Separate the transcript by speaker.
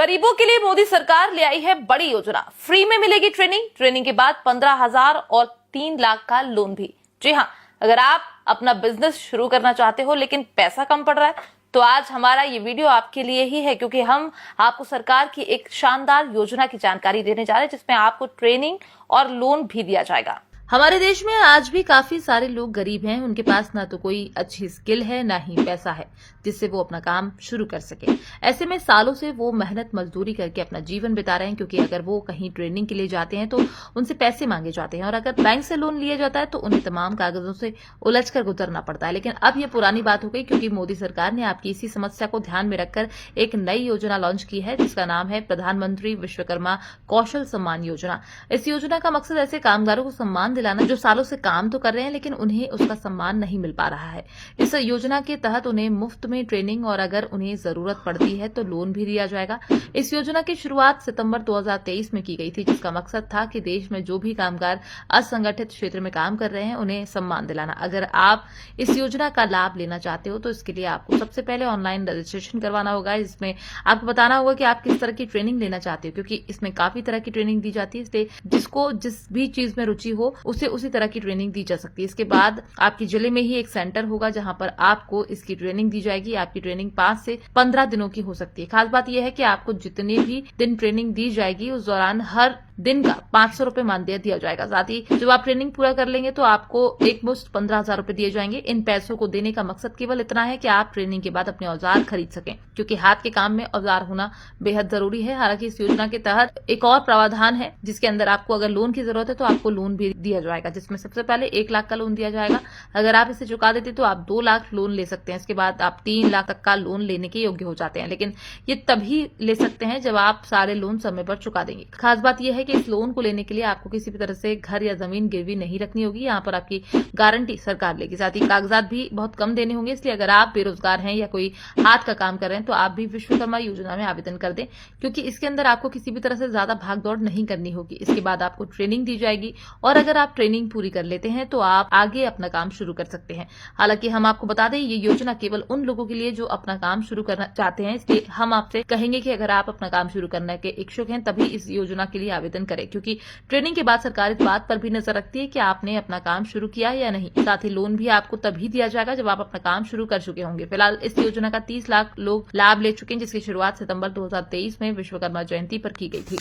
Speaker 1: गरीबों के लिए मोदी सरकार ले आई है बड़ी योजना। फ्री में मिलेगी ट्रेनिंग के बाद 15,000 और 3 लाख का लोन भी। जी हाँ, अगर आप अपना बिजनेस शुरू करना चाहते हो लेकिन पैसा कम पड़ रहा है तो आज हमारा ये वीडियो आपके लिए ही है, क्योंकि हम आपको सरकार की एक शानदार योजना की जानकारी देने जा रहे हैं जिसमें आपको ट्रेनिंग और लोन भी दिया जाएगा। हमारे देश में आज भी काफी सारे लोग गरीब हैं, उनके पास ना तो कोई अच्छी स्किल है ना ही पैसा है जिससे वो अपना काम शुरू कर सके। ऐसे में सालों से वो मेहनत मजदूरी करके अपना जीवन बिता रहे हैं, क्योंकि अगर वो कहीं ट्रेनिंग के लिए जाते हैं तो उनसे पैसे मांगे जाते हैं और अगर बैंक से लोन लिया जाता है तो उन्हें तमाम कागजों से उलझकर गुजरना पड़ता है। लेकिन अब ये पुरानी बात हो गई, क्योंकि मोदी सरकार ने आपकी इसी समस्या को ध्यान में रखकर एक नई योजना लॉन्च की है जिसका नाम है प्रधानमंत्री विश्वकर्मा कौशल सम्मान योजना। इस योजना का मकसद ऐसे कामगारों को सम्मान दिलाना जो सालों से काम तो कर रहे हैं लेकिन उन्हें उसका सम्मान नहीं मिल पा रहा है। इस योजना के तहत उन्हें मुफ्त में ट्रेनिंग और अगर उन्हें जरूरत पड़ती है तो लोन भी दिया जाएगा। इस योजना की शुरुआत सितंबर 2023 में की गई थी, जिसका मकसद था कि देश में जो भी कामगार असंगठित क्षेत्र में काम कर रहे हैं उन्हें सम्मान दिलाना। अगर आप इस योजना का लाभ लेना चाहते हो तो इसके लिए आपको सबसे पहले ऑनलाइन रजिस्ट्रेशन करवाना होगा, जिसमें आपको बताना होगा कि आप किस तरह की ट्रेनिंग लेना चाहते हो, क्योंकि इसमें काफी तरह की ट्रेनिंग दी जाती है। इसलिए जिसको जिस भी चीज में रुचि हो उसे उसी तरह की ट्रेनिंग दी जा सकती है। इसके बाद आपके जिले में ही एक सेंटर होगा जहां पर आपको इसकी ट्रेनिंग दी जाएगी। आपकी ट्रेनिंग 5 से 15 दिनों की हो सकती है। खास बात यह है कि आपको जितने भी दिन ट्रेनिंग दी जाएगी उस दौरान हर दिन का 500 रुपए मानदेय दिया जाएगा। साथ ही जब आप ट्रेनिंग पूरा कर लेंगे तो आपको एक मुश्त 15,000 रुपए दिए जाएंगे। इन पैसों को देने का मकसद केवल इतना है कि आप ट्रेनिंग के बाद अपने औजार खरीद सकें, क्योंकि हाथ के काम में औजार होना बेहद जरूरी है। हालांकि इस योजना के तहत एक और प्रावधान है जिसके अंदर आपको अगर लोन की जरूरत है तो आपको लोन भी दिया जाएगा, जिसमें सबसे पहले 1 लाख का लोन दिया जाएगा। अगर आप इसे चुका देते तो आप 2 लाख लोन ले सकते हैं। इसके बाद आप 3 लाख तक का लोन लेने के योग्य हो जाते हैं, लेकिन ये तभी ले सकते हैं जब आप सारे लोन समय पर चुका देंगे। खास बात यह है कि इस लोन को लेने के लिए आपको किसी भी तरह से घर या जमीन गिरवी नहीं रखनी होगी। यहाँ पर आपकी गारंटी सरकार लेगी। साथ ही कागजात भी बहुत कम देने होंगे। इसलिए अगर आप बेरोजगार हैं या कोई हाथ का काम कर रहे हैं तो आप भी विश्वकर्मा योजना में आवेदन कर दें, क्योंकि इसके अंदर आपको किसी भी तरह से ज्यादा भागदौड़ नहीं करनी होगी। इसके बाद आपको ट्रेनिंग दी जाएगी और अगर आप ट्रेनिंग पूरी कर लेते हैं तो आप आगे अपना काम शुरू कर सकते हैं। हालांकि हम आपको बता दें ये योजना केवल उन लोगों के लिए जो अपना काम शुरू करना चाहते हैं। इसलिए हम आपसे कहेंगे कि अगर आप अपना काम शुरू करने के इच्छुक हैं तभी इस योजना के लिए आवेदन करें, क्योंकि ट्रेनिंग के बाद सरकार इस बात पर भी नजर रखती है कि आपने अपना काम शुरू किया या नहीं। साथ ही लोन भी आपको तभी दिया जाएगा जब आप अपना काम शुरू कर चुके होंगे। फिलहाल इस योजना का 30 लाख लोग लाभ ले चुके हैं, जिसकी शुरुआत सितंबर 2023 में विश्वकर्मा जयंती पर की गई थी।